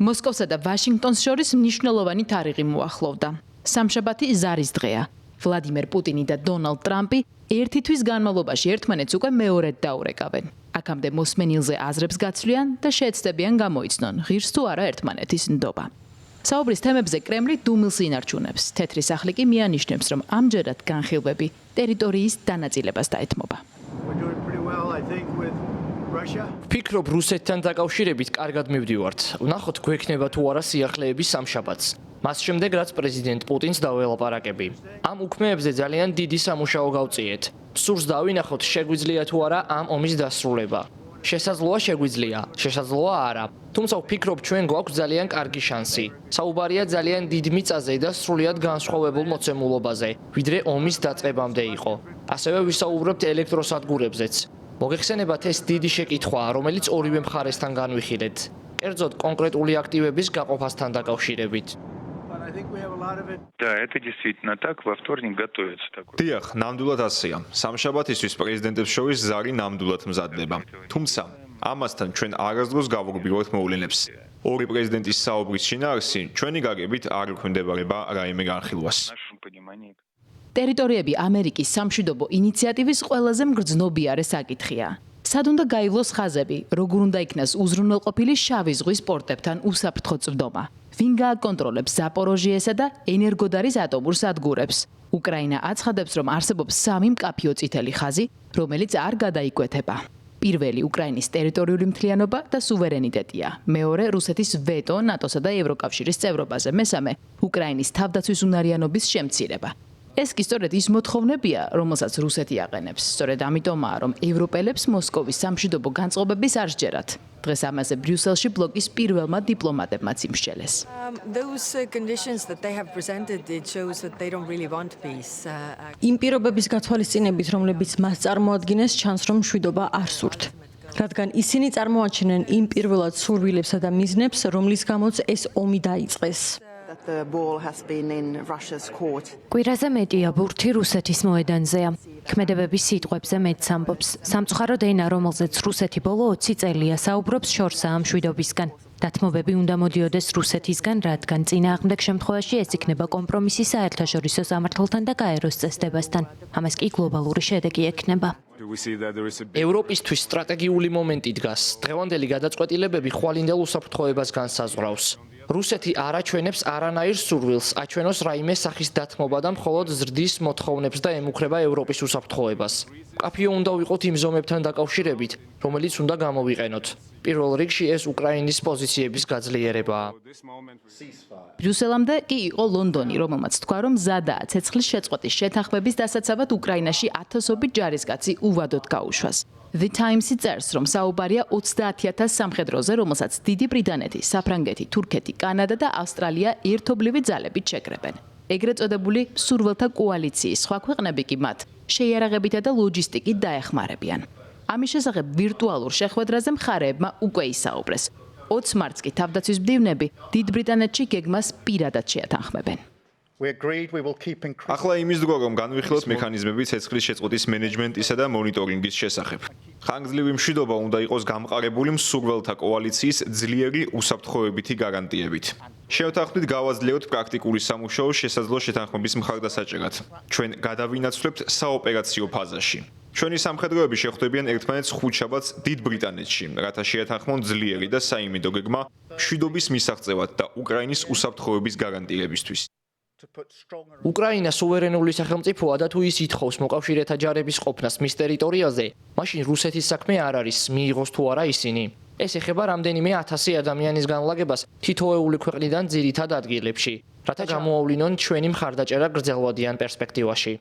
მოსკოვსა და ვაშინგტონს შორის მნიშვნელოვანი თარიღი მოახლოვდა. სამშაბათი ზარის დღეა. ვლადიმერ პუტინი და დონალდ ტრამპი ერთი თვის განმავლობაში ერთმანეთს უკვე მეორედ დაურეკავენ. აქამდე მოსმენილზე აზრებს გაცვლიან და შეეცდებიან გამოიცნონ, ღირს თუ არა ერთმანეთის ნდობა. საუბრის თემებზე კრემლი დუმილს ინარჩუნებს. თეთრი სახლი კი მიანიშნებს, რომ ამჯერად განხილვები ტერიტორიის დანაწილებას დაეთმობა. ვფიქრობ, რუსეთთან დაკავშირებით კარგად მივდივართ. ვნახოთ, გვექნება თუ არა სიახლეების სამშაბათს. მას შემდეგ, რაც პრეზიდენტ პუტინს დაველაპარაკები. ამ უქმეებზე ძალიან დიდი სამუშაო გავწიეთ. სურს დავინახოთ, შეგვიძლია თუ არა ამ ომის დასრულება. შესაძლოა შეგვიძლია, შესაძლოა არა. თუმცა ვფიქრობ, ჩვენ გვაქვს ძალიან კარგი შანსი. საუბარია ძალიან დიდ მიწაზე და სრულიად განსხვავებულ მოცემულობაზე, ვიდრე ომის დაწყებამდე იყო. ასევე ვისაუბრებთ ელექტროსადგურებზეც. მოგეხსენებათ, ეს დიდი შეკითხვაა, რომელიც ორივე მხარესთან განვიხილეთ. კერძოდ, კონკრეტული აქტივების გაყოფასთან დაკავშირებით. Да, это действительно так. Во вторник готовится такой. დიახ, ნამდვილად ასეა. სამშაბათისთვის პრეზიდენტებს შორის ზარი ნამდვილად მზადდება. თუმცა, ამასთან ჩვენ არასდროს გავუგბილოთ მოვლენებს. ორი პრეზიდენტის საუბრის შინაარსი ჩვენი გაგებით არ ექვემდებარება რაიმე განხილვას. ტერიტორიები ამერიკის სამშვიდობო ინიციატივის ყველაზე მგრძნობიარე საკითხია. სად უნდა გაივლოს ხაზები, როგორ უნდა იქნას უზრუნველყოფილი შავი ზღვის პორტებთან უსაფრთხო წვდომა? ვინ გააკონტროლებს ზაპოროჟიესა და ენერგოდარის ატომურ სადგურებს? უკრაინა აცხადებს, რომ არსებობს 3 მკაფიო წითელი ხაზი, რომელიც არ გადაიკვეთება. პირველი უკრაინის ტერიტორიული მთლიანობა და სუვერენიტეტია. მეორე რუსეთის ვეტო ნატოსა და ევროკავშირის წევრობაზე. მესამე უკრაინის თავდაცვის უნარიანობის შემცირება. ეს კი სწორედ ის მოთხოვნებია, რომელსაც რუსეთი აყენებს. სწორედ ამიტომაა, რომ ევროპელებს მოსკოვის სამშვიდობო განწყობების არ სჯერათ. დღეს ამაზე ბრიუსელში ბლოკის პირველმა დიპლომატებმაც იმსჯელეს. იმ პირობების გათვალისწინებით, რომლებიც მას წარმოადგენს, ჩანს, რომ მშვიდობა არ სურთ. რადგან ისინი წარმოაჩენენ იმ პირველად სურვილებსა და მიზნებს, რომლის გამოც ეს ომი დაიწყეს. კვირაზე მეტია ბურთი რუსეთის მოედანზეა. ქმედებების სიტყვებზე მეც ამბობს. სამწუხაროდ ენა, რომელზეც რუსეთი ბოლო 20 წელია საუბრობს, შორსაა მშვიდობისგან. დათმობები უნდა მოდიოდეს რუსეთისგან, რადგან წინააღმდეგ შემთხვევაში ეს იქნება კომპრომისი საერთაშორისო სამართალთან და გაეროს წესდებასთან. ამას კი გლობალური შედეგი ექნება. ევროპისთვის სტრატეგიული მომენტი დგას. დღევანდელი გადაწყვეტილებები ხვალინდელ უსაფრთხოებას განსაზღვრავს. რუსეთი არ აჩვენებს არანაირ სურვილს აჩვენოს რაიმე სახის დათმობა და მხოლოდ ზრდის მოთხოვნებს და ემუქრება ევროპის უსაფრთხოებას. მკაფიო უნდა ვიყოთ იმ ზომებთან დაკავშირებით, რომელიც უნდა გამოვიყენოთ. პირველ რიგში ეს უკრაინის პოზიციების გაძლიერებაა. ბრიუსელამდე კი იყო ლონდონი, რომელმაც თქვა, რომ მზადაა ცეცხლის შეწყვეტის შეთანხმების დასაცავად უკრაინაში ათასობით ჯარისკაცი უვადოდ გაუშვას. The Times-ი წერს, რომ საუბარია 30,000 სამხედროზე, რომელსაც დიდი ბრიტანეთი, საფრანგეთი, თურქეთი, კანადა და ავსტრალია ერთობლივი ძალებით შეკრებენ. ეგრეთ წოდებული მსურველთა კოალიციის სხვა ქვეყნები კი მათ შეიარაღებითა და ლოჯისტიკით დაეხმარებიან. ამის შესახებ ვირტუალურ შეხვედრაზე მხარეებმა უკვე ისაუბრეს. 20 მარტს კი თავდაცვის მდივნები დიდ ბრიტანეთში გეგმას პირადად შეათანხმებენ. ახლა იმის დრო, რომ განვიხილოთ მექანიზმები ცეცხლის შეწყვეტის მენეჯმენტისა და მონიტორინგის შესახებ. ხანგრძლივი მშვიდობა უნდა იყოს გამყარებული მსურველთა კოალიციის ძლიერი უსაფრთხოებითი გარანტიებით. შევთანხმდით გავაძლიეროთ პრაქტიკული სამუშაო შესაძლო შეთანხმების მხარდასაჭერად. ჩვენ გადავინაცვლებთ საოპერაციო ფაზაში. ჩვენი სამხედროები შეხვდებიან ერთმანეთს ხუთშაბათს დიდ ბრიტანეთში, რათა შეეთანხმონ ძლიერი და საიმედო გეგმა მშვიდობის მისაღწევად და უკრაინის უსაფრთხოების გარანტირებისთვის. უკრაინა სუვერენული სახელმწიფოა და თუ ის ითხოვს მოკავშირეთა ჯარების ყოფნას მის ტერიტორიაზე, მაშინ რუსეთის საქმე არ არის მიიღოს თუ არა ისინი. ეს ეხება რამდენიმე 1000 ადამიანის განლაგებას თითოეული ქვეყნიდან ძირითად ადგილებში, რათა გამოავლინონ ჩვენი მხარდაჭერა გრძელვადიან პერსპექტივაში.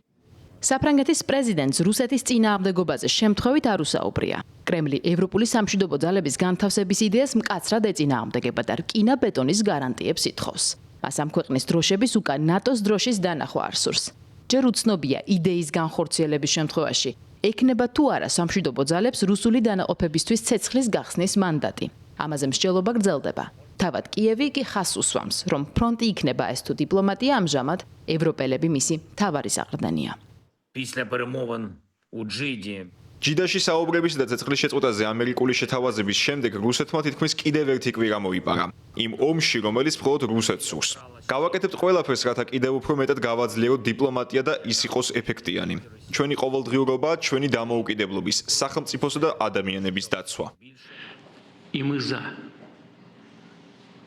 საფრანგეთის პრეზიდენტს რუსეთის წინააღმდეგობაზე შემთხვევით არ უსაუბრია. კრემლი ევროპული სამშვიდობო ძალების განთავსების იდეას მკაცრად ეწინააღმდეგება და რკინა ბეტონის გარანტიებს ითხოვს. მას ამ ქვეყნის დროშების უკან ნატოს დროშის დანახვა არ სურს. ჯერ უცნობია იდეის განხორციელების შემთხვევაში ექნება თუ არა სამშვიდობო ძალებს რუსული დანაყოფებისთვის ცეცხლის გახსნის მანდატი. ამაზე მსჯელობა გრძელდება. თავად კიევი კი ხაზს უსვამს, რომ ფრონტი იქნება ეს თუ დიპლომატია ამჟამად ევროპელები მისი მთავარი საყრდენია. ჯიდაში საუბრების და ცეცხლის შეწყვეტაზე ამერიკული შეთავაზების შემდეგ რუსეთმა თითქმის კიდევ ერთი კვირა მოიპარა. იმ ომში, რომელიც მხოლოდ რუსეთს სურს. გავაკეთებთ ყველაფერს, რათა კიდევ უფრო მეტად გავაძლიეროთ დიპლომატია და ის იყოს ეფექტიანი. ჩვენი ყოველდღიურობა, ჩვენი დამოუკიდებლობის, სახელმწიფოსა და ადამიანების დაცვა. И мы за.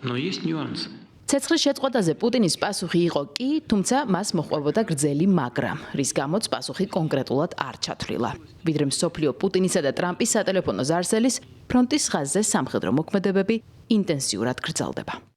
Но есть нюансы. ცეცხლის შეწყვეტაზე პუტინის პასუხი იყო კი, თუმცა მას მოჰყვებოდა გრძელი მაგრამ, რის გამოც პასუხი კონკრეტულად არ ჩათვლილა. ვიდრე მსოფლიო პუტინისა და ტრამპის სატელეფონო ზარსელის ფრონტის ხაზზე სამხედრო მოქმედებები ინტენსიურად გრძელდება.